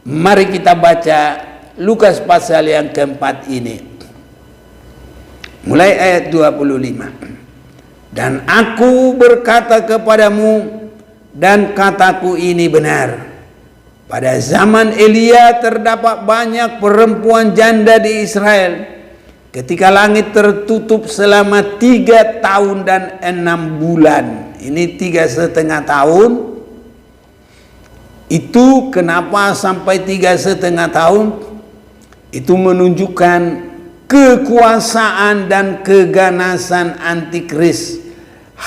Mari kita baca Lukas pasal yang keempat ini. Mulai ayat 25. Dan aku berkata kepadamu, dan kataku ini benar. Pada zaman Elia terdapat banyak perempuan janda di Israel. Ketika langit tertutup selama 3 tahun dan 6 bulan. Ini 3,5 tahun. Itu kenapa sampai 3,5 tahun? Itu menunjukkan kekuasaan dan keganasan antikris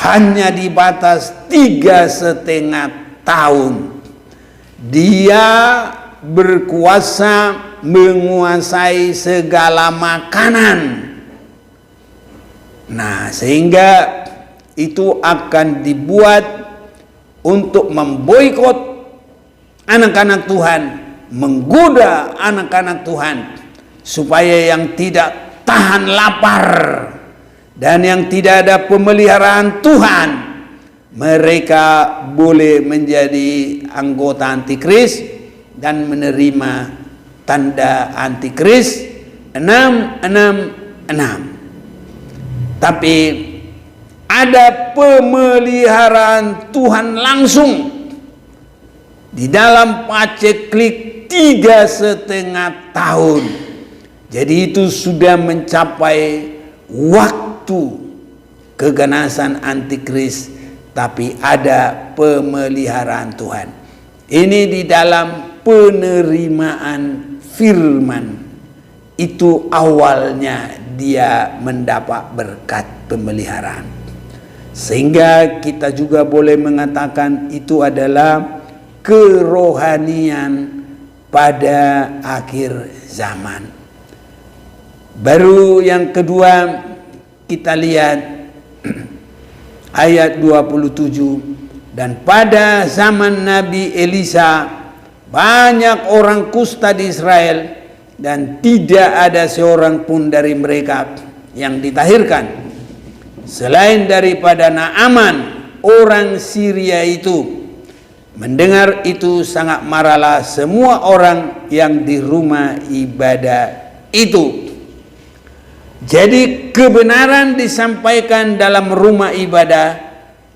hanya di batas 3,5 tahun. Dia berkuasa menguasai segala makanan. Nah, sehingga itu akan dibuat untuk memboikot anak-anak Tuhan, menggoda anak-anak Tuhan supaya yang tidak tahan lapar dan yang tidak ada pemeliharaan Tuhan, mereka boleh menjadi anggota antikris dan menerima tanda antikris 666. Tapi ada pemeliharaan Tuhan langsung di dalam paceklik 3,5 tahun. Jadi itu sudah mencapai waktu keganasan antikris, tapi ada pemeliharaan Tuhan. Ini di dalam penerimaan firman. Itu awalnya dia mendapat berkat pemeliharaan. Sehingga kita juga boleh mengatakan itu adalah kerohanian pada akhir zaman. Baru yang kedua kita lihat ayat 27. Dan pada zaman Nabi Elisa banyak orang kusta di Israel, dan tidak ada seorang pun dari mereka yang ditahirkan selain daripada Naaman orang Syria itu. Mendengar itu sangat marahlah semua orang yang di rumah ibadah itu. Jadi kebenaran disampaikan dalam rumah ibadah,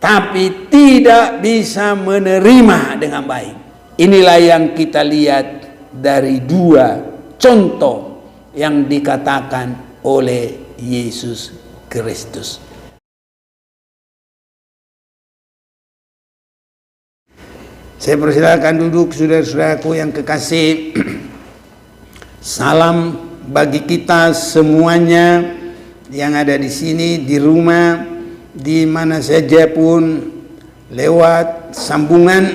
tapi tidak bisa menerima dengan baik. Inilah yang kita lihat dari 2 contoh yang dikatakan oleh Yesus Kristus. Saya persilakan duduk, saudara-saudaraku yang kekasih. Salam bagi kita semuanya yang ada di sini, di rumah, di mana saja pun lewat sambungan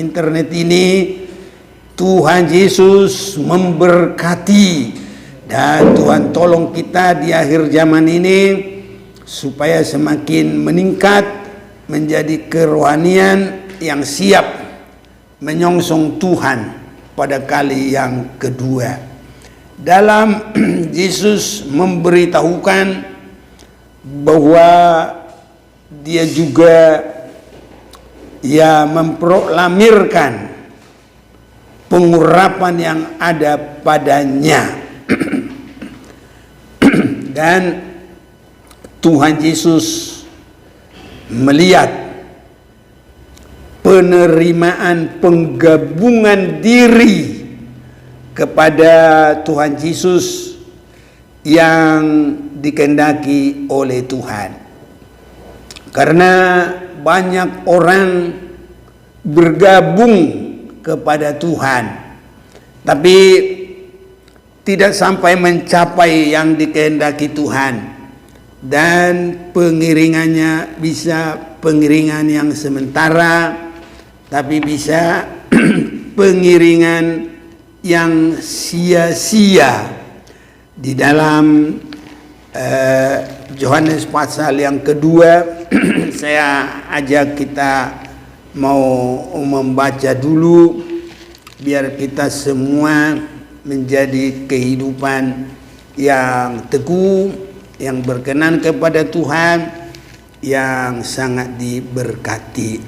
internet ini. Tuhan Yesus memberkati, dan Tuhan tolong kita di akhir zaman ini supaya semakin meningkat menjadi kerohanian yang siap menyongsong Tuhan pada kali yang kedua. Dalam Yesus memberitahukan bahwa dia juga memproklamirkan pengurapan yang ada padanya. Dan Tuhan Yesus melihat penerimaan penggabungan diri kepada Tuhan Yesus yang dikehendaki oleh Tuhan. Karena banyak orang bergabung kepada Tuhan, tapi tidak sampai mencapai yang dikehendaki Tuhan, dan pengiringannya bisa pengiringan yang sementara, tapi bisa pengiringan yang sia-sia. Di dalam Yohanes pasal yang kedua, saya ajak kita mau membaca dulu, biar kita semua menjadi kehidupan yang teguh, yang berkenan kepada Tuhan, yang sangat diberkati.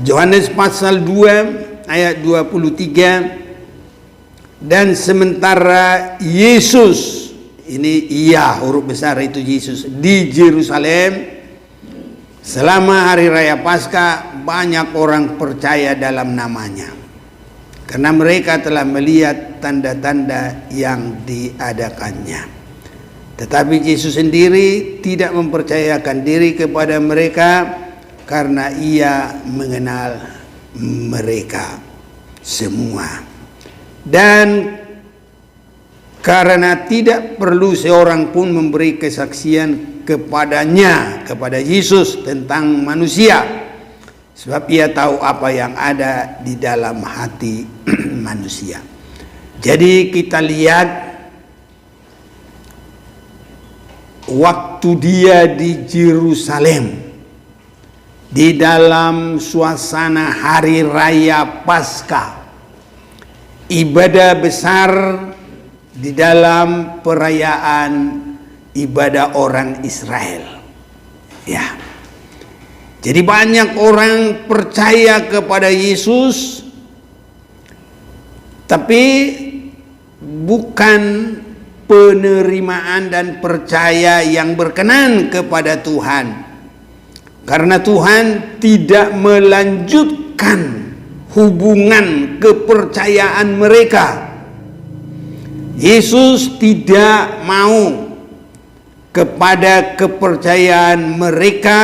Yohanes pasal 2 ayat 23, dan sementara Yesus, ini iya huruf besar itu Yesus, di Yerusalem selama hari raya Paskah, banyak orang percaya dalam namanya karena mereka telah melihat tanda-tanda yang diadakannya. Tetapi Yesus sendiri tidak mempercayakan diri kepada mereka karena ia mengenal mereka semua. Dan karena tidak perlu seorang pun memberi kesaksian kepadanya, kepada Yesus tentang manusia, sebab ia tahu apa yang ada di dalam hati manusia. Jadi kita lihat waktu dia di Yerusalem, di dalam suasana hari raya Paskah, ibadah besar di dalam perayaan ibadah orang Israel. Ya. Jadi banyak orang percaya kepada Yesus, tapi bukan penerimaan dan percaya yang berkenan kepada Tuhan. Karena Tuhan tidak melanjutkan hubungan kepercayaan mereka. Yesus tidak mau kepada kepercayaan mereka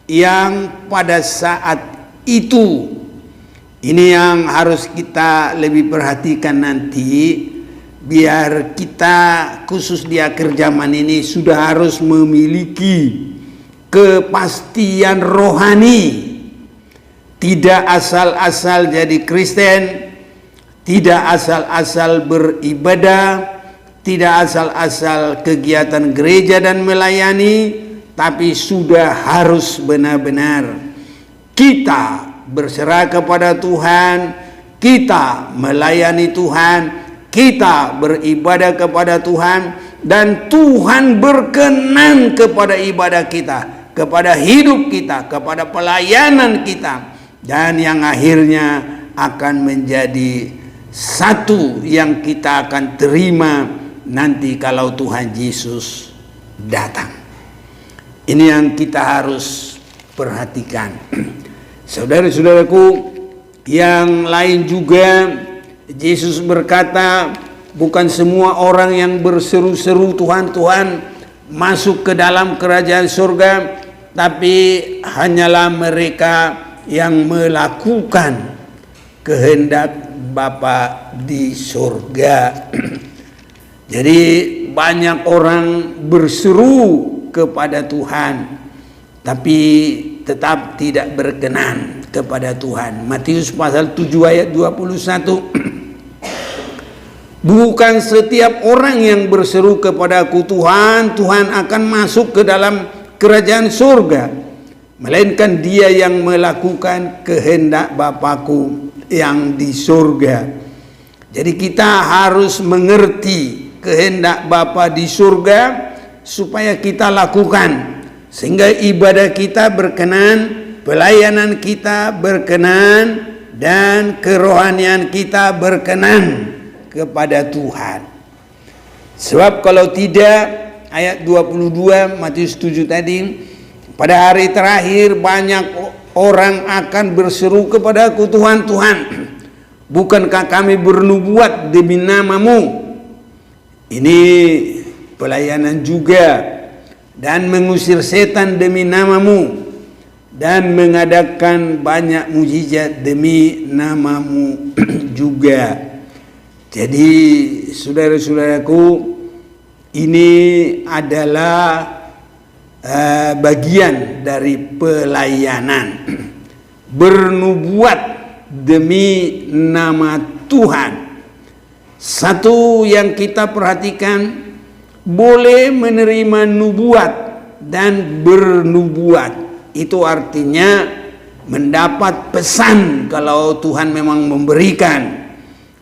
yang pada saat itu. Ini yang harus kita lebih perhatikan nanti, biar kita khusus di akhir zaman ini sudah harus memiliki kepastian rohani. Tidak asal-asal jadi Kristen, tidak asal-asal beribadah, tidak asal-asal kegiatan gereja dan melayani, tapi sudah harus benar-benar kita berserah kepada Tuhan, kita melayani Tuhan, kita beribadah kepada Tuhan, dan Tuhan berkenan kepada ibadah kita, kepada hidup kita, kepada pelayanan kita. Dan yang akhirnya akan menjadi satu yang kita akan terima nanti kalau Tuhan Yesus datang. Ini yang kita harus perhatikan. Saudara-saudaraku yang lain juga, Yesus berkata, bukan semua orang yang berseru-seru Tuhan, Tuhan masuk ke dalam kerajaan surga, tapi hanyalah mereka yang melakukan kehendak Bapa di surga. Jadi banyak orang berseru kepada Tuhan, tapi tetap tidak berkenan kepada Tuhan. Matius pasal 7 ayat 21. Bukan setiap orang yang berseru kepadaku Tuhan, Tuhan akan masuk ke dalam kerajaan surga, melainkan dia yang melakukan kehendak Bapakku yang di surga. Jadi kita harus mengerti kehendak Bapa di surga supaya kita lakukan, sehingga ibadah kita berkenan, pelayanan kita berkenan, dan kerohanian kita berkenan kepada Tuhan. Sebab kalau tidak, ayat 22 Matius 7 tadi, pada hari terakhir banyak orang akan berseru kepadaku, Tuhan, Tuhan, bukankah kami bernubuat demi namamu? Ini pelayanan juga. Dan mengusir setan demi namamu, dan mengadakan banyak mujizat demi namamu juga. Jadi saudara-saudaraku, ini adalah bagian dari pelayanan, bernubuat demi nama Tuhan. Satu yang kita perhatikan, boleh menerima nubuat dan bernubuat. Itu artinya mendapat pesan kalau Tuhan memang memberikan,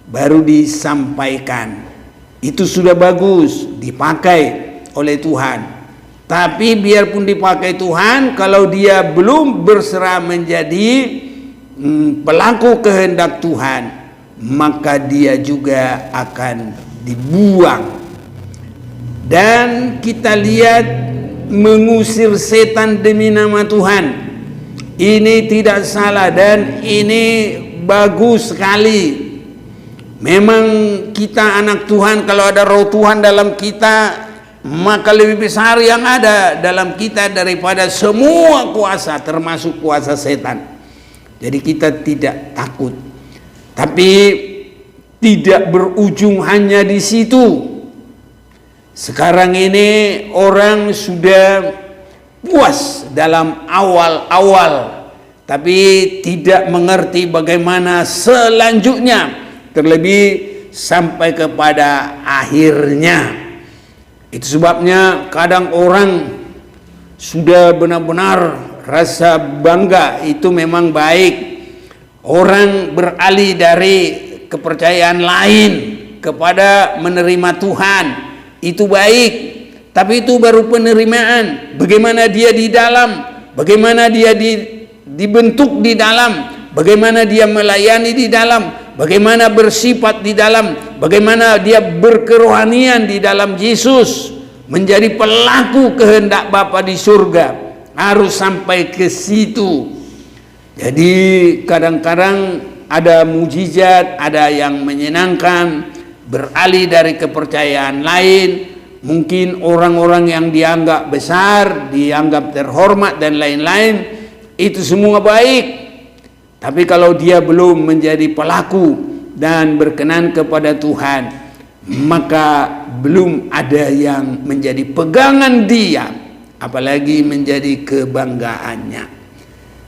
baru disampaikan. Itu sudah bagus, dipakai oleh Tuhan. Tapi biarpun dipakai Tuhan, kalau dia belum berserah menjadi pelaku kehendak Tuhan, maka dia juga akan dibuang. Dan kita lihat mengusir setan demi nama Tuhan. Ini tidak salah dan ini bagus sekali. Memang kita anak Tuhan, kalau ada roh Tuhan dalam kita, maka lebih besar yang ada dalam kita daripada semua kuasa, termasuk kuasa setan. Jadi kita tidak takut. Tapi tidak berujung hanya di situ. Sekarang ini orang sudah puas dalam awal-awal, tapi tidak mengerti bagaimana selanjutnya, terlebih sampai kepada akhirnya. Itu sebabnya kadang orang sudah benar-benar rasa bangga, itu memang baik. Orang beralih dari kepercayaan lain kepada menerima Tuhan, itu baik. Tapi itu baru penerimaan. Bagaimana dia di dalam, bagaimana dia dibentuk di dalam, bagaimana dia melayani di dalam, bagaimana bersifat di dalam, bagaimana dia berkerohanian di dalam Yesus, menjadi pelaku kehendak Bapa di surga. Harus sampai ke situ. Jadi kadang-kadang ada mujizat, ada yang menyenangkan, beralih dari kepercayaan lain. Mungkin orang-orang yang dianggap besar, dianggap terhormat dan lain-lain, itu semua baik. Tapi kalau dia belum menjadi pelaku dan berkenan kepada Tuhan, maka belum ada yang menjadi pegangan dia, apalagi menjadi kebanggaannya.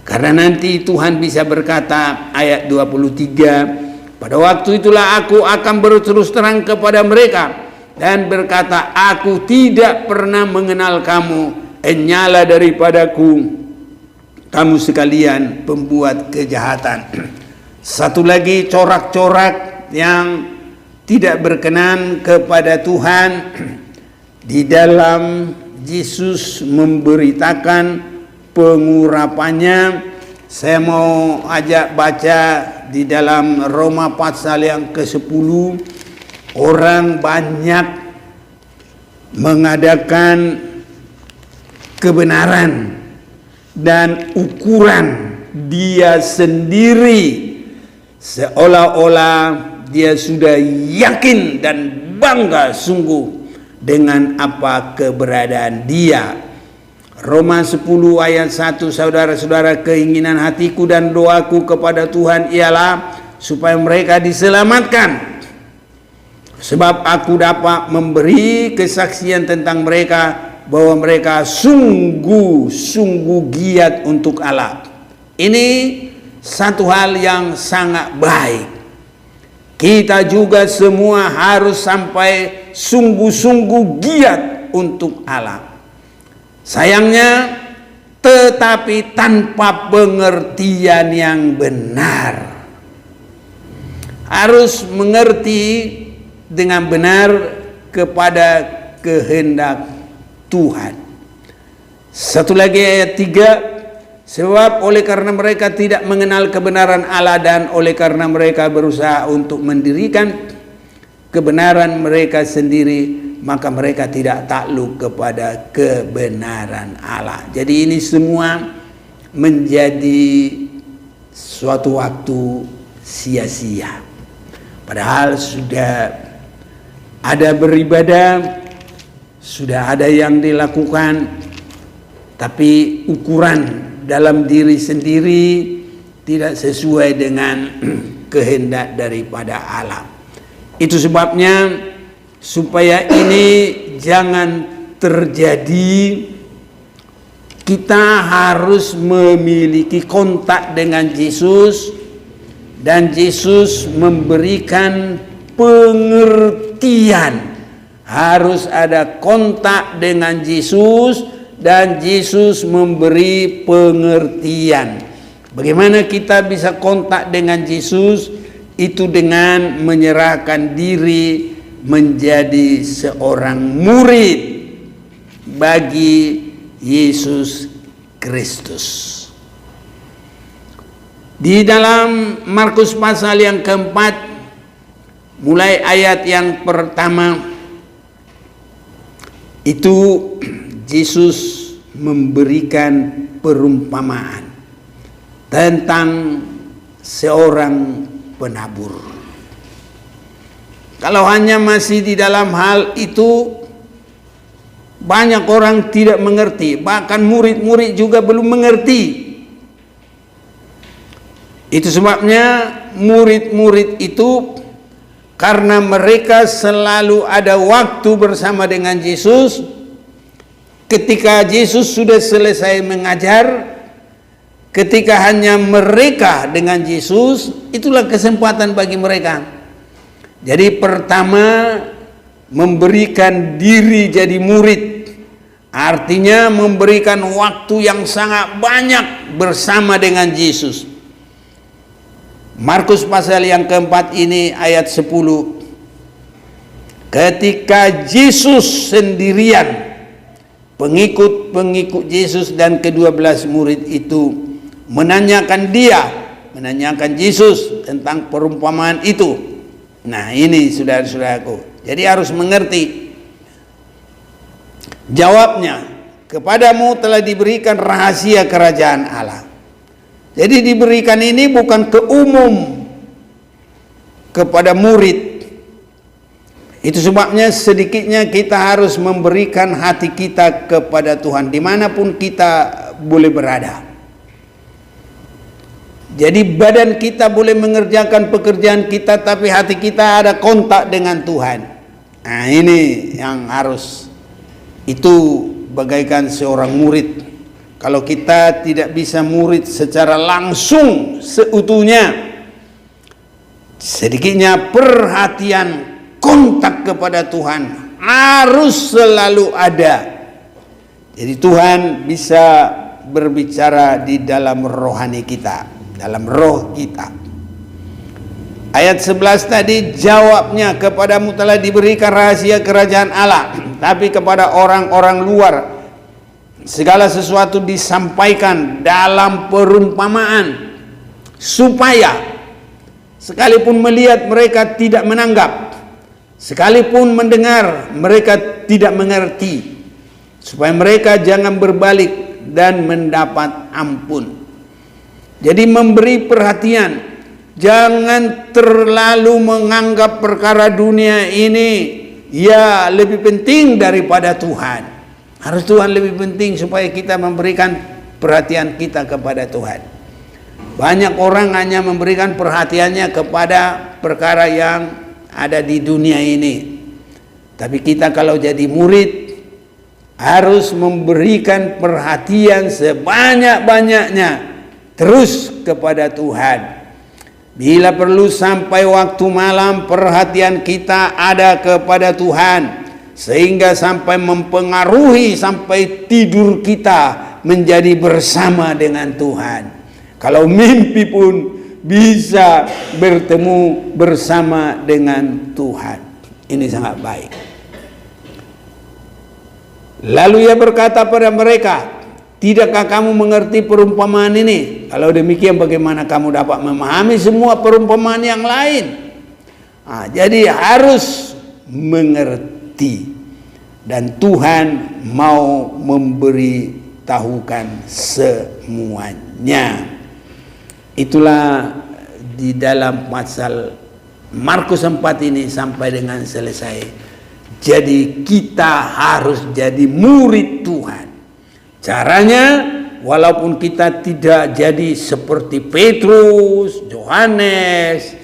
Karena nanti Tuhan bisa berkata, ayat 23, pada waktu itulah aku akan berterus terang kepada mereka dan berkata, aku tidak pernah mengenal kamu, enyala daripadaku kamu sekalian pembuat kejahatan. Satu lagi corak-corak yang tidak berkenan kepada Tuhan di dalam Yesus memberitakan pengurapannya. Saya mau ajak baca di dalam Roma pasal yang ke-10. Orang banyak mengadakan kebenaran dan ukuran dia sendiri, seolah-olah dia sudah yakin dan bangga sungguh dengan apa keberadaan dia. Roma 10 ayat 1, saudara-saudara, keinginan hatiku dan doaku kepada Tuhan ialah supaya mereka diselamatkan. Sebab aku dapat memberi kesaksian tentang mereka bahwa mereka sungguh-sungguh giat untuk Allah. Ini satu hal yang sangat baik. Kita juga semua harus sampai sungguh-sungguh giat untuk Allah. Sayangnya, tetapi tanpa pengertian yang benar. Harus mengerti dengan benar kepada kehendak Tuhan. Satu lagi ayat 3, sebab oleh karena mereka tidak mengenal kebenaran Allah dan oleh karena mereka berusaha untuk mendirikan kebenaran mereka sendiri, maka mereka tidak takluk kepada kebenaran Allah. Jadi ini semua menjadi suatu waktu sia-sia. Padahal sudah ada beribadah, sudah ada yang dilakukan, tapi ukuran dalam diri sendiri tidak sesuai dengan kehendak daripada Allah. Itu sebabnya supaya ini jangan terjadi, kita harus memiliki kontak dengan Yesus, dan Yesus memberikan pengertian. Harus ada kontak dengan Yesus dan Yesus memberi pengertian. Bagaimana kita bisa kontak dengan Yesus? Itu dengan menyerahkan diri menjadi seorang murid bagi Yesus Kristus. Di dalam Markus pasal yang keempat, mulai ayat yang pertama, itu Yesus memberikan perumpamaan tentang seorang penabur. Kalau hanya masih di dalam hal itu, banyak orang tidak mengerti, bahkan murid-murid juga belum mengerti. Itu sebabnya murid-murid itu, karena mereka selalu ada waktu bersama dengan Yesus, ketika Yesus sudah selesai mengajar, ketika hanya mereka dengan Yesus, itulah kesempatan bagi mereka. Jadi pertama, memberikan diri jadi murid, artinya memberikan waktu yang sangat banyak bersama dengan Yesus. Markus pasal yang keempat ini ayat 10. Ketika Yesus sendirian, pengikut-pengikut Yesus dan ke-12 murid itu menanyakan Yesus tentang perumpamaan itu. Nah, ini saudara-saudaraku, jadi harus mengerti. Jawabnya, kepadamu telah diberikan rahasia kerajaan Allah. Jadi diberikan ini bukan ke umum, kepada murid. Itu sebabnya sedikitnya kita harus memberikan hati kita kepada Tuhan dimanapun kita boleh berada. Jadi badan kita boleh mengerjakan pekerjaan kita, tapi hati kita ada kontak dengan Tuhan. Nah, ini yang harus, itu bagaikan seorang murid. Kalau kita tidak bisa murid secara langsung seutuhnya, sedikitnya perhatian, kontak kepada Tuhan harus selalu ada. Jadi Tuhan bisa berbicara di dalam rohani kita, dalam roh kita. Ayat 11 tadi, jawabnya, kepadamu telah diberikan rahasia kerajaan Allah, tapi kepada orang-orang luar segala sesuatu disampaikan dalam perumpamaan, supaya sekalipun melihat mereka tidak menanggap, sekalipun mendengar mereka tidak mengerti, supaya mereka jangan berbalik dan mendapat ampun. Jadi memberi perhatian, jangan terlalu menganggap perkara dunia ini ya lebih penting daripada Tuhan. Harus Tuhan lebih penting, supaya kita memberikan perhatian kita kepada Tuhan. Banyak orang hanya memberikan perhatiannya kepada perkara yang ada di dunia ini. Tapi kita kalau jadi murid harus memberikan perhatian sebanyak-banyaknya terus kepada Tuhan. Bila perlu sampai waktu malam, perhatian kita ada kepada Tuhan, sehingga sampai mempengaruhi sampai tidur kita menjadi bersama dengan Tuhan. Kalau mimpi pun bisa bertemu bersama dengan Tuhan. Ini sangat baik. Lalu ia berkata pada mereka, tidakkah kamu mengerti perumpamaan ini? Kalau demikian, bagaimana kamu dapat memahami semua perumpamaan yang lain? Jadi harus mengerti. Dan Tuhan mau memberitahukan semuanya. Itulah di dalam pasal Markus 4 ini sampai dengan selesai. Jadi kita harus jadi murid Tuhan. Caranya, walaupun kita tidak jadi seperti Petrus, Yohanes,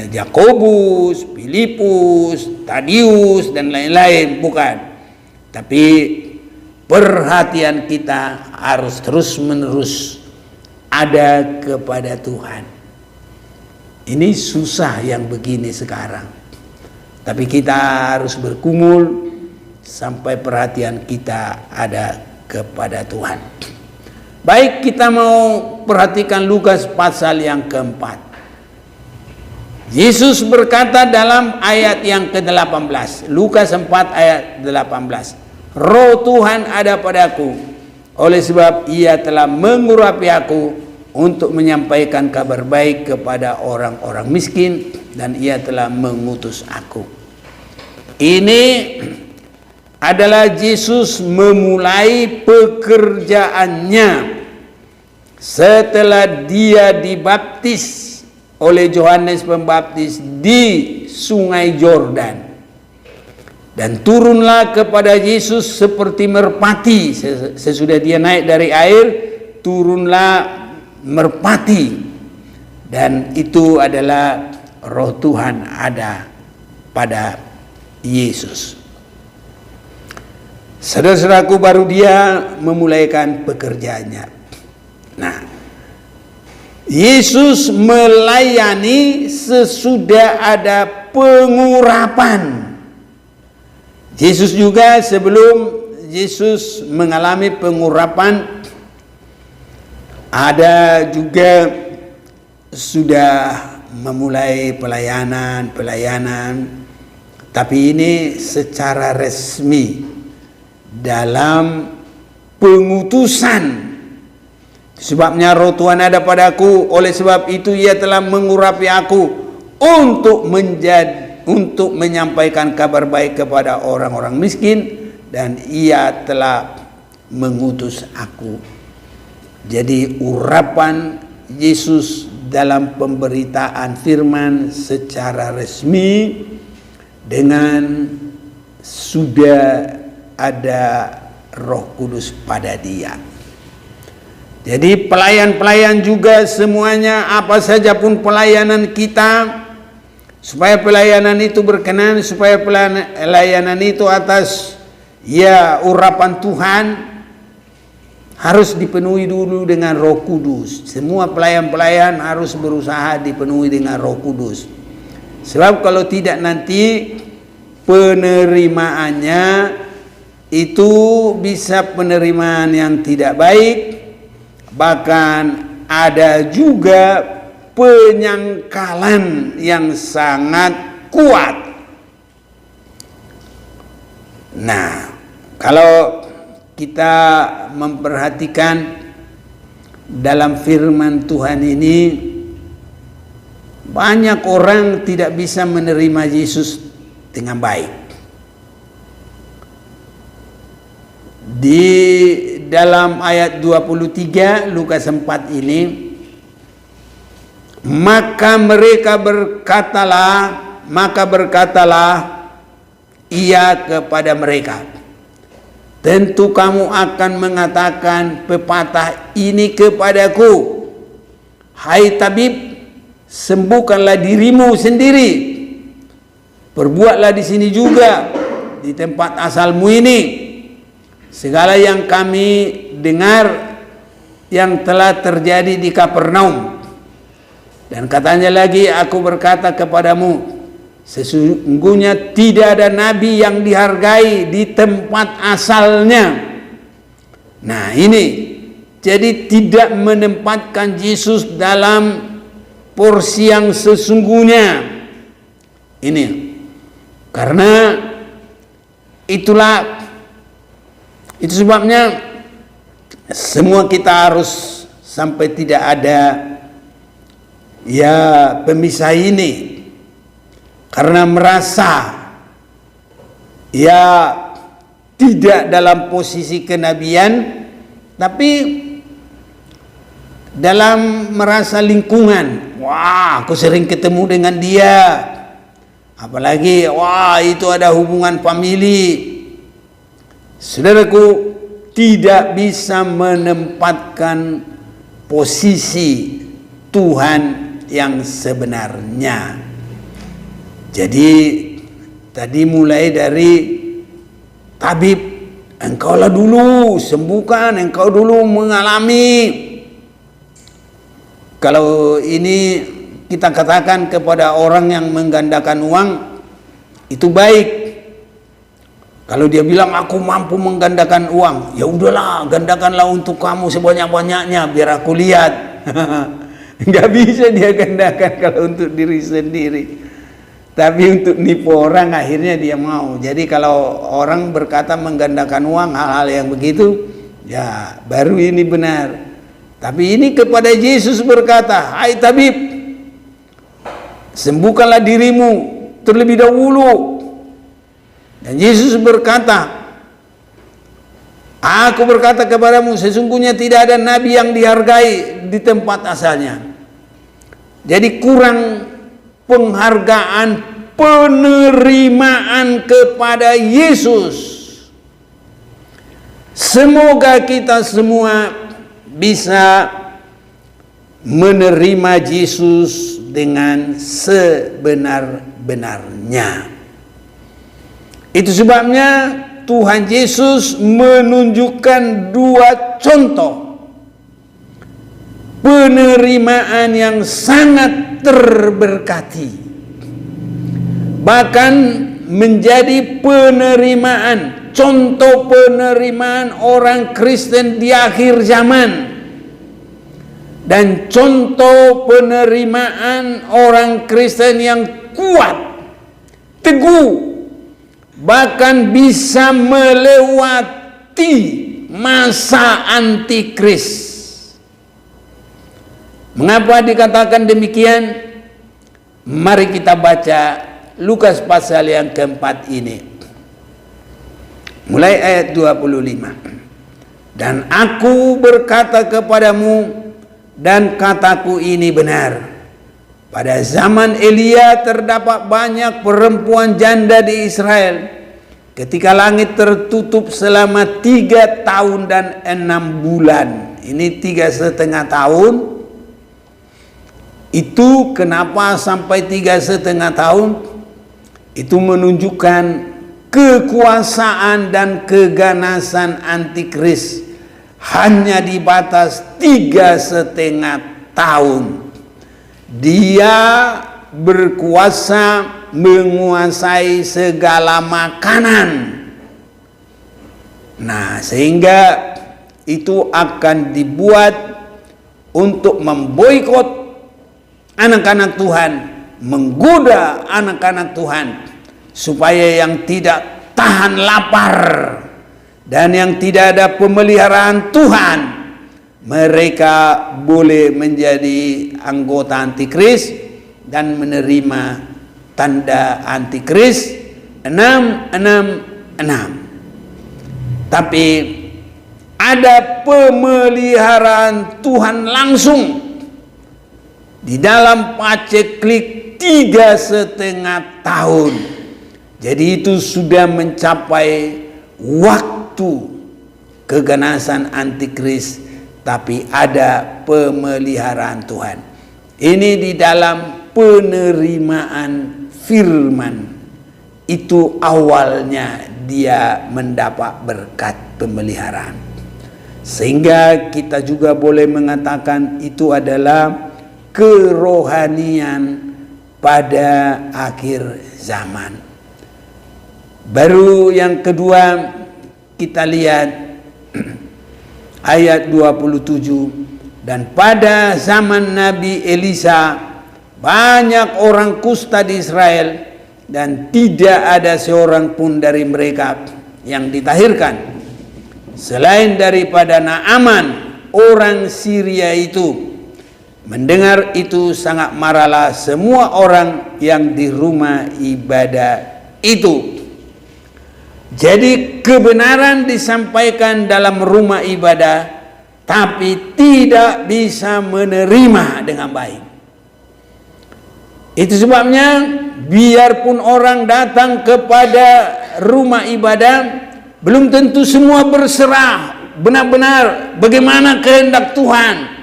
Yakobus, Filipus, Tadius, dan lain-lain, bukan. Tapi perhatian kita harus terus-menerus ada kepada Tuhan. Ini susah yang begini sekarang. Tapi kita harus berkumul sampai perhatian kita ada kepada Tuhan. Baik, kita mau perhatikan Lukas pasal yang keempat. Yesus berkata dalam ayat yang ke-18, Lukas 4 ayat 18, Roh Tuhan ada padaku, oleh sebab ia telah mengurapi aku untuk menyampaikan kabar baik kepada orang-orang miskin, dan ia telah mengutus aku. Ini adalah Yesus memulai pekerjaannya setelah dia dibaptis oleh Yohanes Pembaptis di Sungai Yordan. Dan turunlah kepada Yesus seperti merpati. Sesudah dia naik dari air, turunlah merpati. Dan itu adalah Roh Tuhan ada pada Yesus. Saudara-saudaraku, baru dia memulaikan pekerjaannya. Nah, Yesus melayani sesudah ada pengurapan. Yesus juga sebelum Yesus mengalami pengurapan, ada juga sudah memulai pelayanan, tapi ini secara resmi dalam pengutusan. Sebabnya Roh Tuhan ada padaku, oleh sebab itu ia telah mengurapi aku untuk menyampaikan kabar baik kepada orang-orang miskin, dan ia telah mengutus aku. Jadi urapan Yesus dalam pemberitaan firman secara resmi dengan sudah ada Roh Kudus pada dia. Jadi pelayan-pelayan juga semuanya, apa saja pun pelayanan kita, supaya pelayanan itu berkenan, supaya pelayanan itu atas urapan Tuhan, harus dipenuhi dulu dengan Roh Kudus. Semua pelayan-pelayan harus berusaha dipenuhi dengan Roh Kudus. Sebab kalau tidak, nanti penerimaannya itu bisa penerimaan yang tidak baik, bahkan ada juga penyangkalan yang sangat kuat. Nah, kalau kita memperhatikan dalam firman Tuhan ini, banyak orang tidak bisa menerima Yesus dengan baik. Di dalam ayat 23 Lukas 4 ini, maka berkatalah ia kepada mereka, tentu kamu akan mengatakan pepatah ini kepadaku, hai tabib, sembuhkanlah dirimu sendiri, perbuatlah di sini juga, di tempat asalmu ini, segala yang kami dengar yang telah terjadi di Kapernaum. Dan katanya lagi, aku berkata kepadamu, sesungguhnya tidak ada nabi yang dihargai di tempat asalnya. Nah ini, jadi tidak menempatkan Yesus dalam porsi yang sesungguhnya. Ini karena itu sebabnya semua kita harus sampai tidak ada pemisah ini, karena merasa tidak dalam posisi kenabian, tapi dalam merasa lingkungan, wah aku sering ketemu dengan dia, apalagi wah itu ada hubungan famili. Saudaraku, tidak bisa menempatkan posisi Tuhan yang sebenarnya. Jadi tadi mulai dari tabib, engkaulah dulu sembuhkan, engkau dulu mengalami. Kalau ini kita katakan kepada orang yang menggandakan uang, itu baik. Kalau dia bilang aku mampu menggandakan uang, ya udahlah, gandakanlah untuk kamu sebanyak-banyaknya biar aku lihat. Nggak bisa dia gandakan kalau untuk diri sendiri, tapi untuk nipu orang akhirnya dia mau. Jadi kalau orang berkata menggandakan uang, hal-hal yang begitu, ya baru ini benar. Tapi ini kepada Yesus berkata, "Hai tabib, sembuhkanlah dirimu terlebih dahulu." Dan Yesus berkata, "Aku berkata kepadamu, sesungguhnya tidak ada nabi yang dihargai di tempat asalnya." Jadi kurang penghargaan, penerimaan kepada Yesus. Semoga kita semua bisa menerima Yesus dengan sebenar-benarnya. Itu sebabnya Tuhan Yesus menunjukkan dua contoh penerimaan yang sangat terberkati, bahkan menjadi penerimaan, contoh penerimaan orang Kristen di akhir zaman, dan contoh penerimaan orang Kristen yang kuat, teguh, bahkan bisa melewati masa antikris. Mengapa dikatakan demikian? Mari kita baca Lukas pasal yang keempat ini. Mulai ayat 25. "Dan aku berkata kepadamu, dan kataku ini benar. Pada zaman Elia terdapat banyak perempuan janda di Israel, ketika langit tertutup selama 3 tahun dan 6 bulan. Ini 3,5 tahun. Itu kenapa sampai 3,5 tahun? Itu menunjukkan kekuasaan dan keganasan antikris hanya di batas 3,5 tahun. Dia berkuasa menguasai segala makanan. Nah, sehingga itu akan dibuat untuk memboikot anak-anak Tuhan, menggoda anak-anak Tuhan, supaya yang tidak tahan lapar dan yang tidak ada pemeliharaan Tuhan, mereka boleh menjadi anggota antikris dan menerima tanda antikris 666. Tapi ada pemeliharaan Tuhan langsung di dalam paceklik 3,5 tahun. Jadi itu sudah mencapai waktu keganasan antikris, tapi ada pemeliharaan Tuhan. Ini di dalam penerimaan firman. Itu awalnya dia mendapat berkat pemeliharaan. Sehingga kita juga boleh mengatakan itu adalah kerohanian pada akhir zaman. Baru yang kedua kita lihat ayat 27. "Dan pada zaman Nabi Elisa banyak orang kusta di Israel, dan tidak ada seorang pun dari mereka yang ditahirkan, selain daripada Naaman orang Syria itu." Mendengar itu sangat marahlah semua orang yang di rumah ibadah itu. Jadi kebenaran disampaikan dalam rumah ibadah, tapi tidak bisa menerima dengan baik. Itu sebabnya biarpun orang datang kepada rumah ibadah, belum tentu semua berserah benar-benar bagaimana kehendak Tuhan.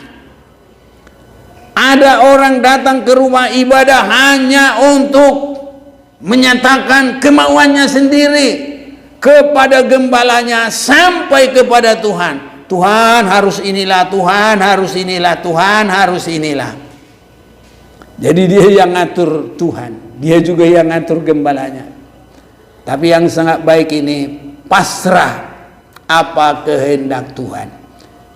Ada orang datang ke rumah ibadah hanya untuk menyatakan kemauannya sendiri kepada gembalanya sampai kepada Tuhan. Tuhan harus inilah, Tuhan harus inilah, Tuhan harus inilah. Jadi dia yang ngatur Tuhan, dia juga yang ngatur gembalanya. Tapi yang sangat baik ini pasrah apa kehendak Tuhan.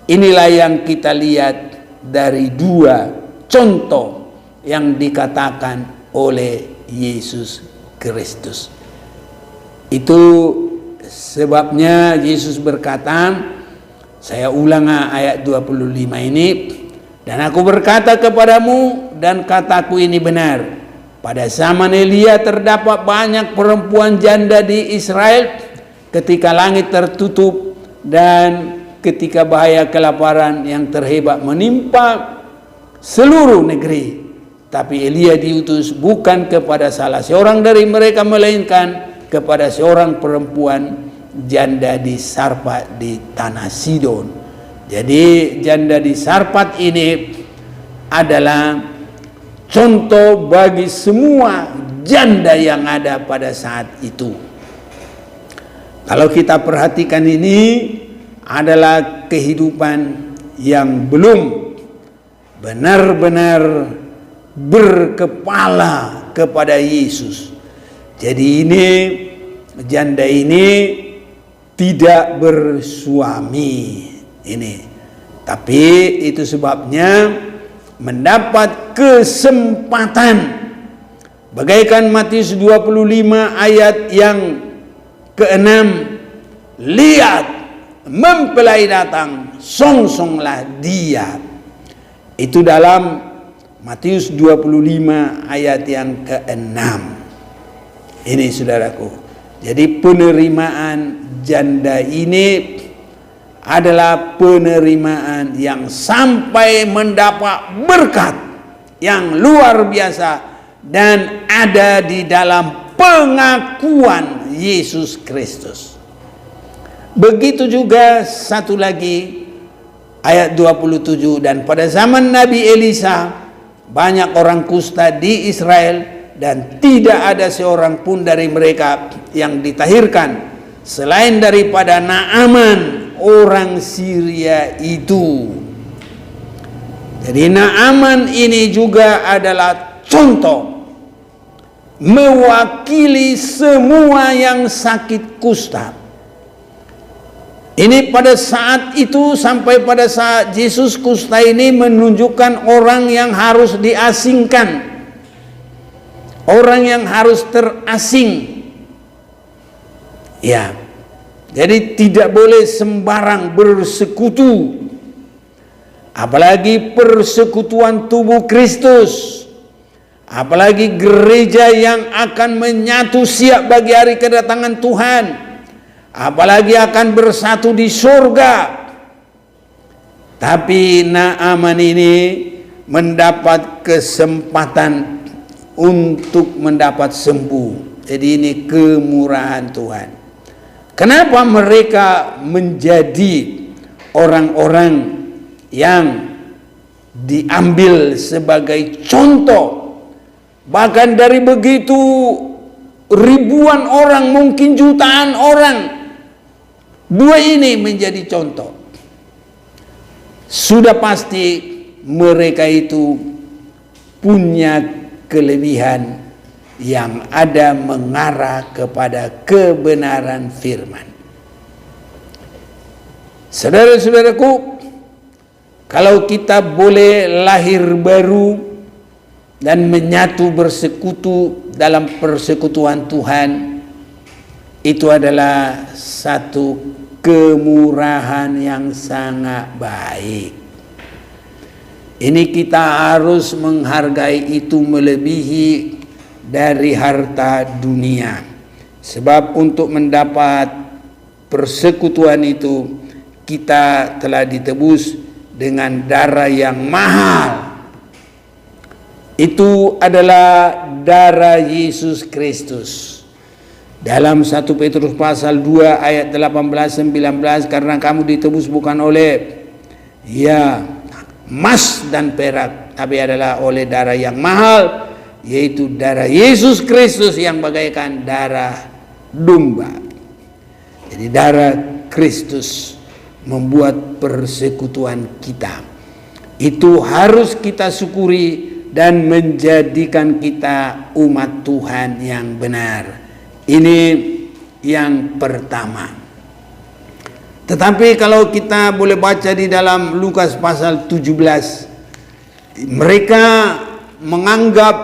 Inilah yang kita lihat dari dua contoh yang dikatakan oleh Yesus Kristus. Itu sebabnya Yesus berkata, Saya ulang ayat 25 ini. Dan aku berkata kepadamu, dan kataku ini benar. Pada zaman Elia terdapat banyak perempuan janda di Israel ketika langit tertutup dan ketika bahaya kelaparan yang terhebat menimpa seluruh negeri. Tapi Elia diutus bukan kepada salah seorang dari mereka, melainkan kepada seorang perempuan janda di Sarpat di tanah Sidon. Jadi janda di Sarpat ini adalah contoh bagi semua janda yang ada pada saat itu. Kalau kita perhatikan, ini adalah kehidupan yang belum benar-benar berkepala kepada Yesus. Jadi ini janda ini tidak bersuami ini, tapi itu sebabnya mendapat kesempatan bagaikan Matius 25 ayat yang ke-6, lihat mempelai datang, songsonglah dia. Itu dalam Matius 25 ayat yang ke-6. Ini saudaraku, jadi penerimaan janda ini adalah penerimaan yang sampai mendapat berkat yang luar biasa dan ada di dalam pengakuan Yesus Kristus. Begitu juga satu lagi ayat 27, dan pada zaman Nabi Elisa banyak orang kusta di Israel dan tidak ada seorang pun dari mereka yang ditahirkan selain daripada Naaman orang Syria itu. Jadi Naaman ini juga adalah contoh mewakili semua yang sakit kusta. Ini pada saat itu sampai pada saat Yesus, kusta ini menunjukkan orang yang harus diasingkan, orang yang harus terasing. Ya, jadi tidak boleh sembarang bersekutu, apalagi persekutuan tubuh Kristus, apalagi gereja yang akan menyatu siap bagi hari kedatangan Tuhan, apalagi akan bersatu di surga. Tapi Naaman ini mendapat kesempatan untuk mendapat sembuh. Jadi ini kemurahan Tuhan. Kenapa mereka menjadi orang-orang yang diambil sebagai contoh? Bahkan dari begitu ribuan orang, mungkin jutaan orang, dua ini menjadi contoh. Sudah pasti mereka itu punya kelebihan yang ada mengarah kepada kebenaran firman. Saudara-saudaraku, kalau kita boleh lahir baru dan menyatu bersekutu dalam persekutuan Tuhan, itu adalah satu kemurahan yang sangat baik. Ini kita harus menghargai itu melebihi dari harta dunia. Sebab untuk mendapat persekutuan itu, kita telah ditebus dengan darah yang mahal. Itu adalah darah Yesus Kristus. Dalam 1 Petrus pasal 2 ayat 18-19, karena kamu ditebus bukan oleh emas dan perak, tapi adalah oleh darah yang mahal, yaitu darah Yesus Kristus yang bagaikan darah domba. Jadi darah Kristus membuat persekutuan kita. Itu harus kita syukuri dan menjadikan kita umat Tuhan yang benar. Ini yang pertama. Tetapi kalau kita boleh baca di dalam Lukas pasal 17, mereka menganggap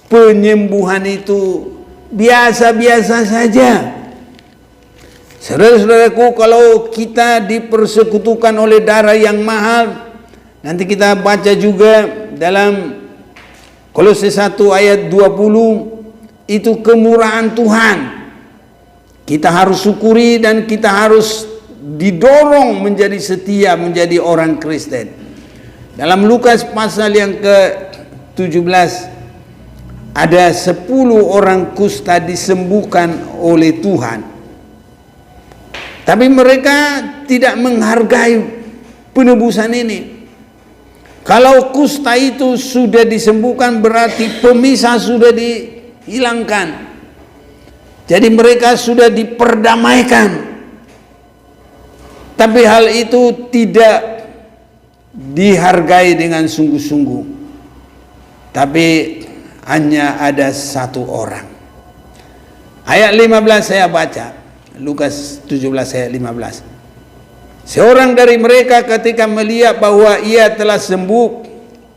penyembuhan itu biasa-biasa saja. Saudara-saudaraku, kalau kita dipersekutukan oleh darah yang mahal, nanti kita baca juga dalam Kolose 1 ayat 20, itu kemurahan Tuhan. Kita harus syukuri dan kita harus didorong menjadi setia, menjadi orang Kristen. Dalam Lukas pasal yang ke-17, ada 10 orang kusta disembuhkan oleh Tuhan. Tapi mereka tidak menghargai penebusan ini. Kalau kusta itu sudah disembuhkan, berarti pemisah sudah dihilangkan. Jadi mereka sudah diperdamaikan. Tapi hal itu tidak dihargai dengan sungguh-sungguh. Tapi hanya ada satu orang. Ayat 15 saya baca. Lukas 17 ayat 15. Seorang dari mereka ketika melihat bahwa ia telah sembuh,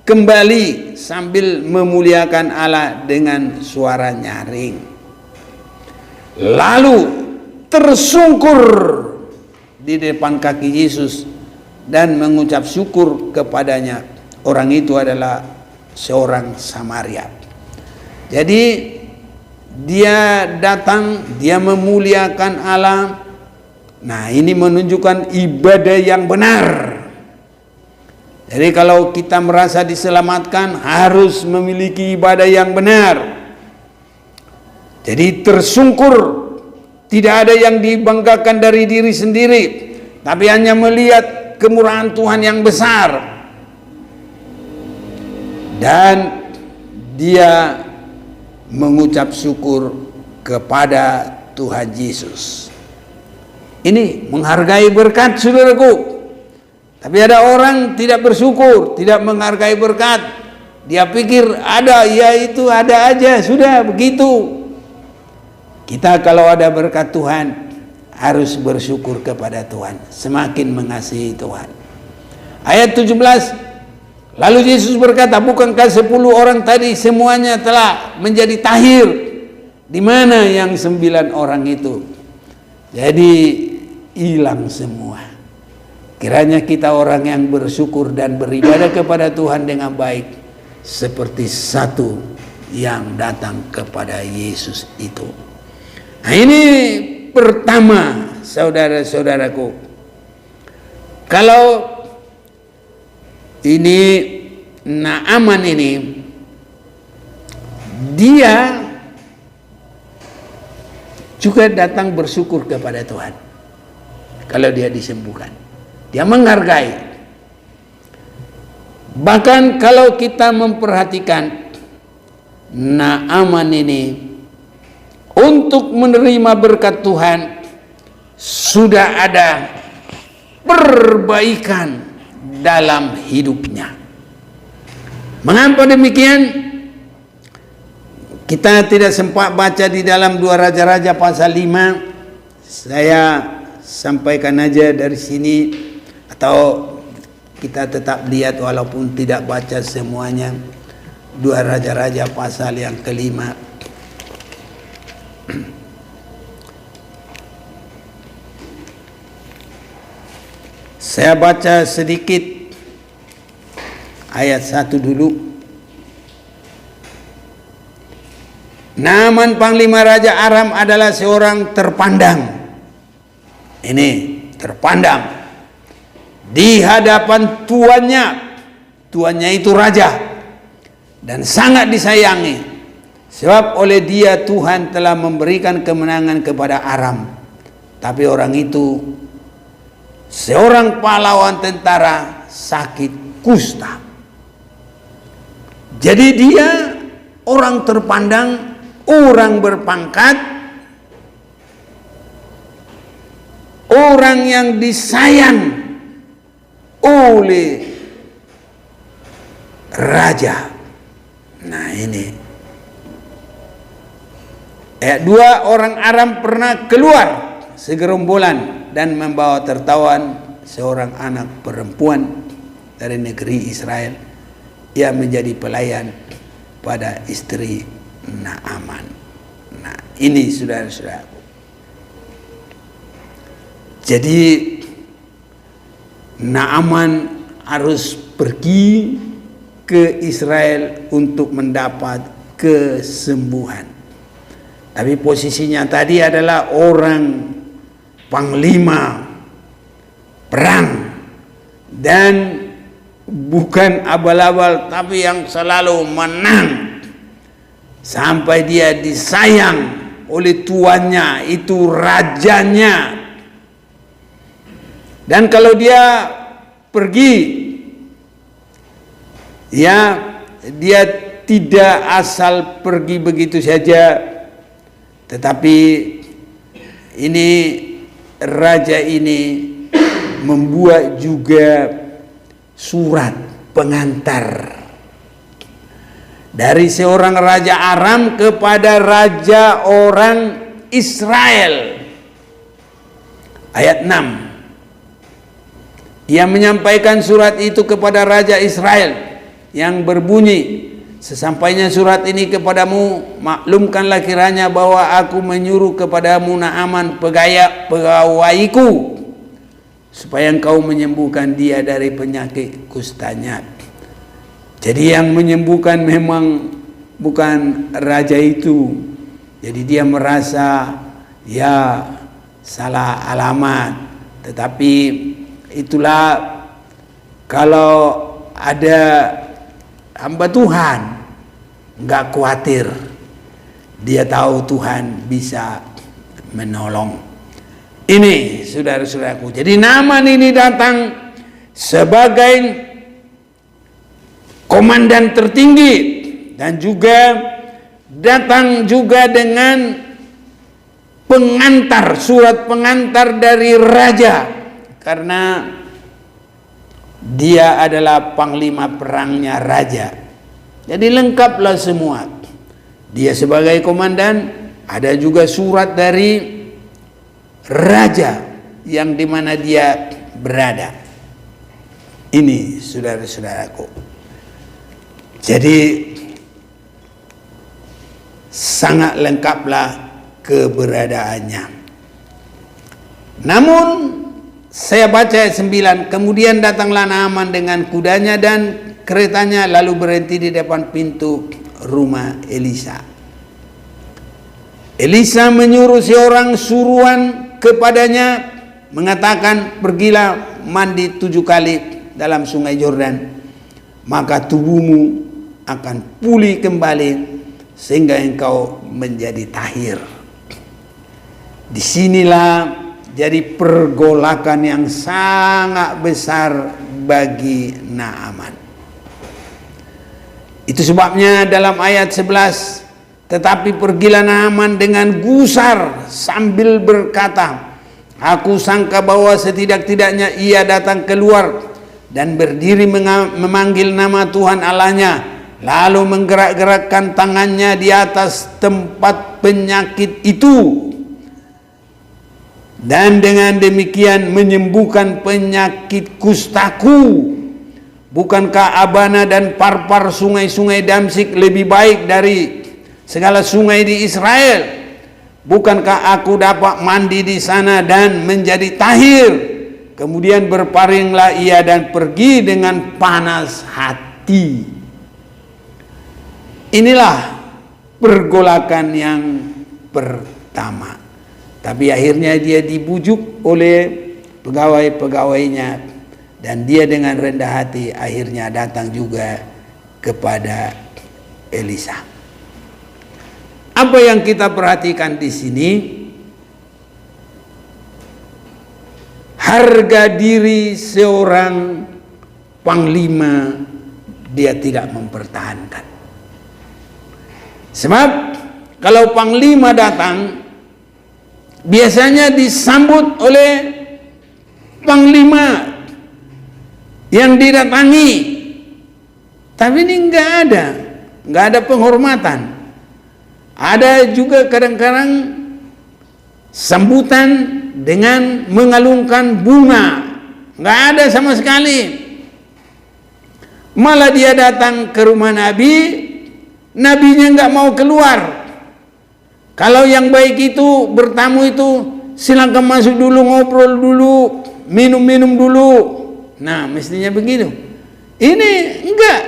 kembali sambil memuliakan Allah dengan suara nyaring. Lalu tersungkur di depan kaki Yesus dan mengucap syukur kepadanya. Orang itu adalah seorang Samaria. Jadi dia datang, dia memuliakan Allah. Nah, ini menunjukkan ibadah yang benar. Jadi kalau kita merasa diselamatkan, harus memiliki ibadah yang benar. Jadi tersungkur, tidak ada yang dibanggakan dari diri sendiri, tapi hanya melihat kemurahan Tuhan yang besar. Dan dia mengucap syukur kepada Tuhan Yesus. Ini menghargai berkat, saudaraku. Tapi ada orang tidak bersyukur, tidak menghargai berkat. Dia pikir ada, ya itu ada aja, sudah begitu. Kita kalau ada berkat Tuhan harus bersyukur kepada Tuhan, semakin mengasihi Tuhan. Ayat 17. Lalu Yesus berkata, bukankah 10 orang tadi semuanya telah menjadi tahir? Di mana yang 9 orang itu? Jadi hilang semua. Kiranya kita orang yang bersyukur dan beribadah kepada Tuhan dengan baik, seperti satu yang datang kepada Yesus itu. Nah, ini pertama, saudara-saudaraku. Kalau ini Naaman ini, dia juga datang bersyukur kepada Tuhan. Kalau dia disembuhkan, dia menghargai. Bahkan kalau kita memperhatikan Naaman ini, untuk menerima berkat Tuhan sudah ada perbaikan dalam hidupnya. Mengapa demikian? Kita tidak sempat baca di dalam 2 Raja-Raja pasal 5. Saya sampaikan aja dari sini, atau kita tetap lihat walaupun tidak baca semuanya. 2 Raja-Raja pasal yang ke-5. Saya baca sedikit ayat 1 dulu. Naaman panglima Raja Aram adalah seorang terpandang. Ini terpandang di hadapan tuannya. Tuannya itu raja dan sangat disayangi, sebab oleh dia Tuhan telah memberikan kemenangan kepada Aram. Tapi orang itu, seorang pahlawan tentara, sakit kusta. Jadi dia orang terpandang, orang berpangkat, orang yang disayang oleh raja. Nah ini ayat 2, orang Aram pernah keluar segerombolan dan membawa tertawan seorang anak perempuan dari negeri Israel. Ia menjadi pelayan pada istri Naaman. Nah ini saudara-saudara. Jadi Naaman harus pergi ke Israel untuk mendapat kesembuhan. Tapi posisinya tadi adalah orang panglima perang dan bukan abal-abal, tapi yang selalu menang sampai dia disayang oleh tuannya, itu rajanya. Dan kalau dia pergi, ya, dia tidak asal pergi begitu saja, tetapi ini raja ini membuat juga surat pengantar dari seorang raja Aram kepada raja orang Israel. Ayat 6. Ia menyampaikan surat itu kepada raja Israel yang berbunyi, sesampainya surat ini kepadamu, maklumkanlah kiranya bahwa aku menyuruh kepadamu Naaman pegawaiku, supaya engkau menyembuhkan dia dari penyakit kustanya. Jadi yang menyembuhkan memang bukan raja itu. Jadi dia merasa ya salah alamat. Tetapi itulah kalau ada hamba Tuhan nggak khawatir, dia tahu Tuhan bisa menolong. Ini saudara-saudaraku. Jadi Naaman ini datang sebagai komandan tertinggi dan juga datang juga dengan pengantar, surat pengantar dari raja, karena dia adalah panglima perangnya raja. Jadi lengkaplah semua. Dia sebagai komandan, ada juga surat dari raja yang dimana dia berada. Ini saudara-saudaraku. Jadi sangat lengkaplah keberadaannya. Namun saya baca ayat 9, kemudian datanglah Naaman dengan kudanya dan keretanya, lalu berhenti di depan pintu rumah Elisa. Elisa menyuruh seorang suruhan kepadanya, mengatakan, pergilah mandi 7 kali dalam sungai Yordan, maka tubuhmu akan pulih kembali sehingga engkau menjadi tahir. Disinilah jadi pergolakan yang sangat besar bagi Naaman. Itu sebabnya dalam ayat 11, tetapi pergilah Naaman dengan gusar sambil berkata, aku sangka bahwa setidak-tidaknya ia datang keluar dan berdiri memanggil nama Tuhan Allahnya, lalu menggerak-gerakkan tangannya di atas tempat penyakit itu, dan dengan demikian menyembuhkan penyakit kustaku. Bukankah Abana dan Parpar, sungai-sungai Damsyik, lebih baik dari segala sungai di Israel? Bukankah aku dapat mandi di sana dan menjadi tahir? Kemudian berparinglah ia dan pergi dengan panas hati. Inilah pergolakan yang pertama. Tapi akhirnya dia dibujuk oleh pegawai-pegawainya, dan dia dengan rendah hati akhirnya datang juga kepada Elisa. Apa yang kita perhatikan di sini? Harga diri seorang panglima dia tidak mempertahankan. Sebab kalau panglima datang, biasanya disambut oleh panglima yang didatangi. Tapi ini nggak ada penghormatan. Ada juga kadang-kadang sambutan dengan mengalungkan bunga, nggak ada sama sekali. Malah dia datang ke rumah Nabi, nabinya nggak mau keluar. Kalau yang baik itu bertamu itu silakan masuk dulu, ngobrol dulu, minum-minum dulu. Nah, mestinya begitu. Ini enggak.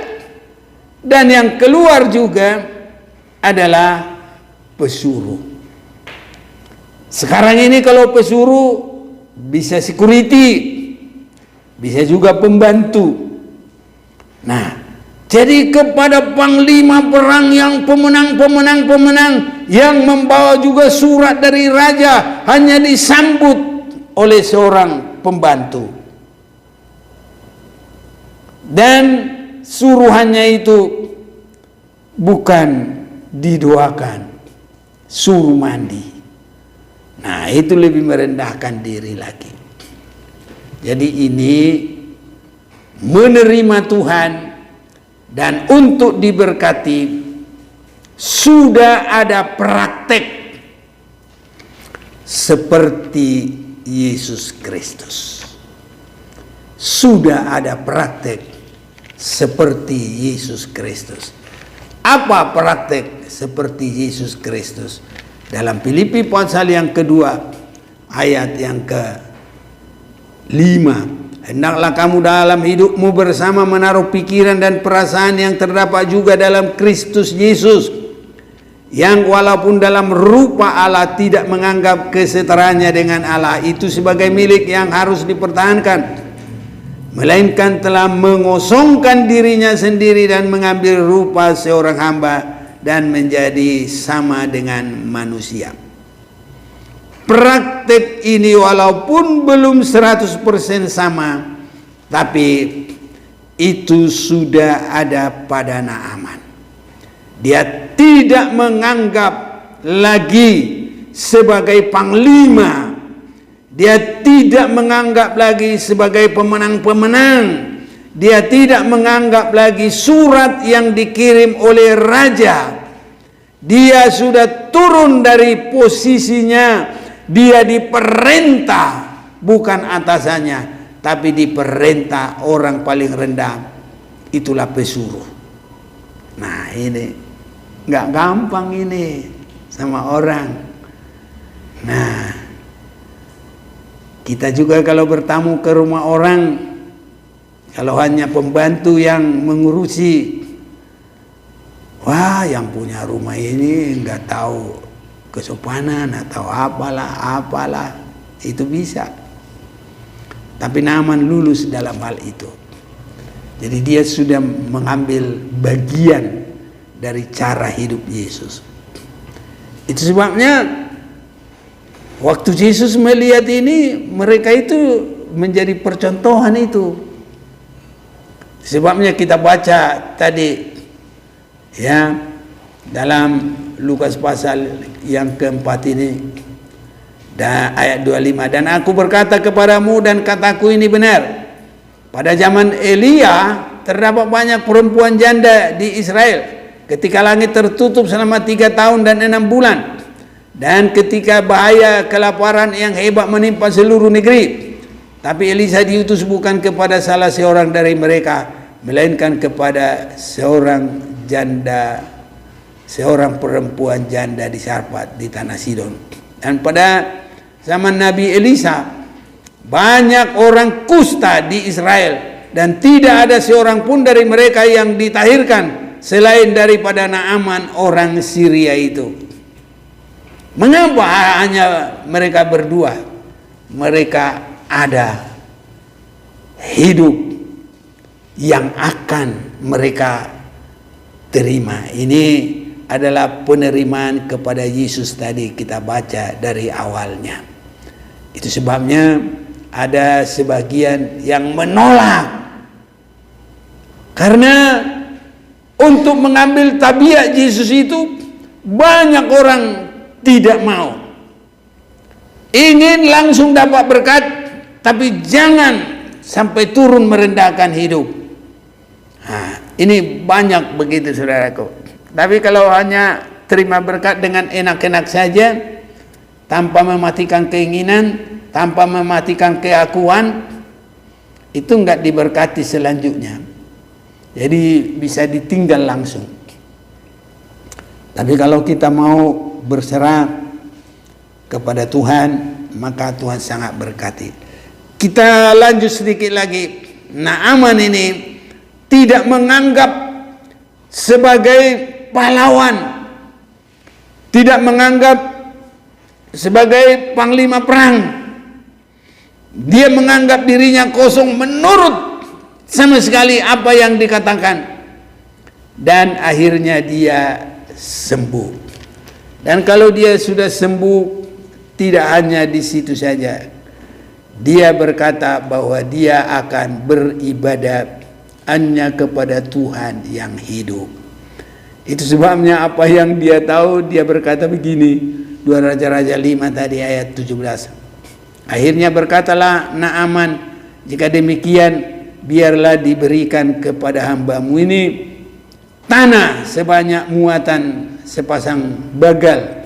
Dan yang keluar juga adalah pesuruh. Sekarang ini kalau pesuruh bisa security, bisa juga pembantu. Nah, jadi kepada panglima perang yang pemenang yang membawa juga surat dari raja hanya disambut oleh seorang pembantu. Dan suruhannya itu bukan didoakan, suruh mandi. Nah, itu lebih merendahkan diri lagi. Jadi ini menerima Tuhan dan untuk diberkati sudah ada praktek seperti Yesus Kristus. Sudah ada praktek seperti Yesus Kristus. Apa praktek seperti Yesus Kristus? Dalam Filipi pasal yang kedua ayat yang ke-5, hendaklah kamu dalam hidupmu bersama menaruh pikiran dan perasaan yang terdapat juga dalam Kristus Yesus, yang walaupun dalam rupa Allah tidak menganggap kesetaraannya dengan Allah itu sebagai milik yang harus dipertahankan, melainkan telah mengosongkan dirinya sendiri dan mengambil rupa seorang hamba dan menjadi sama dengan manusia. Praktek ini walaupun belum 100% sama, tapi itu sudah ada pada Naaman. Dia tidak menganggap lagi sebagai panglima, dia tidak menganggap lagi sebagai pemenang-pemenang, dia tidak menganggap lagi surat yang dikirim oleh raja. Dia sudah turun dari posisinya. Dia diperintah, bukan atasannya, tapi diperintah orang paling rendah. Itulah pesuruh. Nah, ini nggak gampang ini sama orang. Nah, kita juga kalau bertamu ke rumah orang, kalau hanya pembantu yang mengurusi, wah, yang punya rumah ini nggak tahu kesopanan atau apalah, itu bisa. Tapi Naaman lulus dalam hal itu. Jadi dia sudah mengambil bagian dari cara hidup Yesus. Itu sebabnya waktu Yesus melihat ini, mereka itu menjadi percontohan itu. Sebabnya kita baca tadi ya dalam Lukas pasal yang keempat ini dan ayat 25, dan aku berkata kepadamu dan kataku ini benar, pada zaman Elia terdapat banyak perempuan janda di Israel ketika langit tertutup selama 3 tahun dan 6 bulan, dan ketika bahaya kelaparan yang hebat menimpa seluruh negeri. Tapi Elisa diutus bukan kepada salah seorang dari mereka, melainkan kepada seorang perempuan janda di Sarfat di tanah Sidon. Dan pada zaman Nabi Elisa banyak orang kusta di Israel, dan tidak ada seorang pun dari mereka yang ditahirkan selain daripada Naaman orang Syria itu. Mengapa hanya mereka berdua? Mereka ada hidup yang akan mereka terima. Ini adalah penerimaan kepada Yesus tadi kita baca dari awalnya. Itu sebabnya ada sebagian yang menolak, karena untuk mengambil tabiat Yesus itu banyak orang tidak mau. Ingin langsung dapat berkat, tapi jangan sampai turun merendahkan hidup. Nah, ini banyak begitu saudaraku. Tapi kalau hanya terima berkat dengan enak-enak saja, tanpa mematikan keinginan, tanpa mematikan keakuan, itu enggak diberkati selanjutnya. Jadi bisa ditinggal langsung. Tapi kalau kita mau berserah kepada Tuhan, maka Tuhan sangat berkati. Kita lanjut sedikit lagi. Naaman ini tidak menganggap sebagai pahlawan, tidak menganggap sebagai panglima perang. Dia menganggap dirinya kosong, menurut sama sekali apa yang dikatakan, dan akhirnya dia sembuh. Dan kalau dia sudah sembuh, tidak hanya di situ saja, dia berkata bahwa dia akan beribadah hanya kepada Tuhan yang hidup. Itu sebabnya apa yang dia tahu, dia berkata begini, 2 Raja-Raja 5 tadi ayat 17. Akhirnya berkatalah Naaman, jika demikian biarlah diberikan kepada hambamu ini tanah sebanyak muatan sepasang bagal,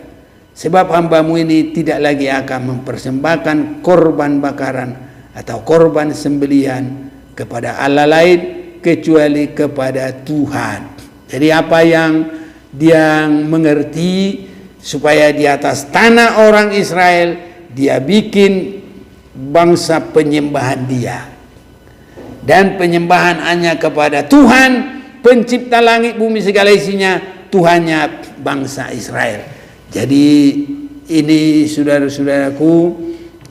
sebab hambamu ini tidak lagi akan mempersembahkan korban bakaran atau korban sembelihan kepada Allah lain kecuali kepada Tuhan. Jadi apa yang dia mengerti, supaya di atas tanah orang Israel dia bikin bangsa penyembahan dia, dan penyembahan hanya kepada Tuhan pencipta langit bumi segala isinya, Tuhannya bangsa Israel. Jadi ini saudara-saudaraku,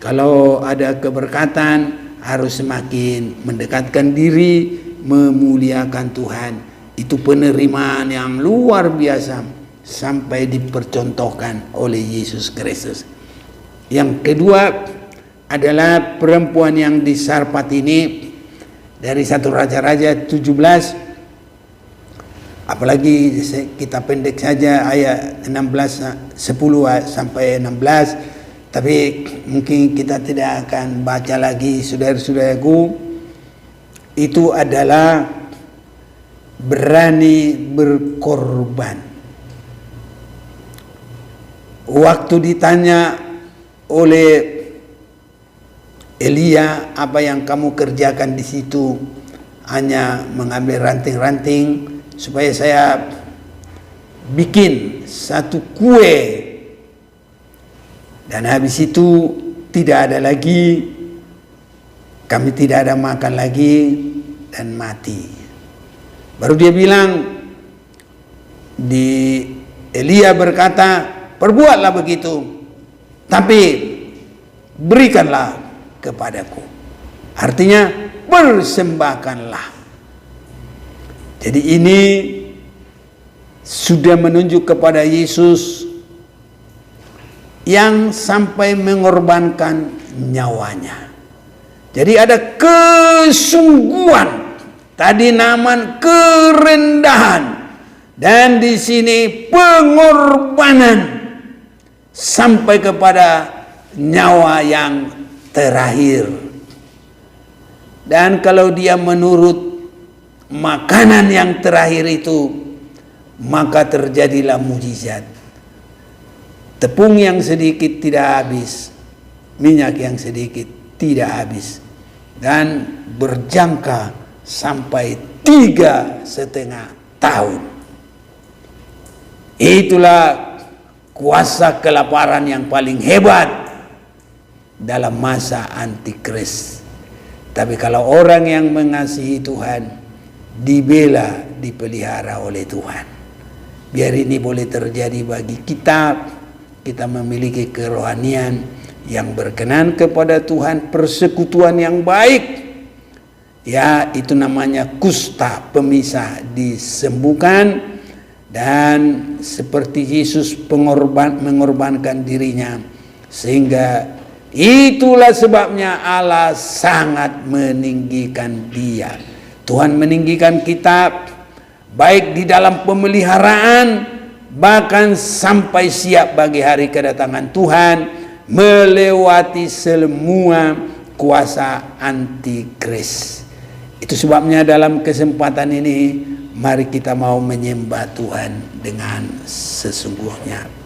kalau ada keberkatan harus semakin mendekatkan diri, memuliakan Tuhan. Itu penerimaan yang luar biasa sampai dipercontohkan oleh Yesus Kristus. Yang kedua adalah perempuan yang di Sarfat ini, dari 1 Raja-Raja 17, apalagi kita pendek saja ayat 10 sampai 16, tapi mungkin kita tidak akan baca lagi saudara-saudaraku. Itu adalah berani berkorban. Waktu ditanya oleh Elia, apa yang kamu kerjakan di situ? Hanya mengambil ranting-ranting supaya saya bikin satu kue, dan habis itu tidak ada lagi, kami tidak ada makan lagi dan mati. Baru dia bilang, Elia berkata, perbuatlah begitu, tapi berikanlah kepadaku. Artinya persembahkanlah. Jadi ini sudah menunjuk kepada Yesus yang sampai mengorbankan nyawanya. Jadi ada kesungguhan. Tadi Naaman kerendahan, dan di sini pengorbanan sampai kepada nyawa yang terakhir. Dan kalau dia menurut makanan yang terakhir itu, maka terjadilah mujizat. Tepung yang sedikit tidak habis, minyak yang sedikit tidak habis, dan berjangka sampai 3,5 tahun. Itulah kuasa kelaparan yang paling hebat dalam masa antikris. Tapi kalau orang yang mengasihi Tuhan, dibela, dipelihara oleh Tuhan. Biar ini boleh terjadi bagi kita. Kita memiliki kerohanian yang berkenan kepada Tuhan, persekutuan yang baik. Ya, itu namanya kusta, pemisah, disembuhkan. Dan seperti Yesus mengorbankan dirinya, sehingga itulah sebabnya Allah sangat meninggikan dia. Tuhan meninggikan kita baik di dalam pemeliharaan, bahkan sampai siap bagi hari kedatangan Tuhan, melewati semua kuasa antikris. Itu sebabnya dalam kesempatan ini, mari kita mau menyembah Tuhan dengan sesungguhnya.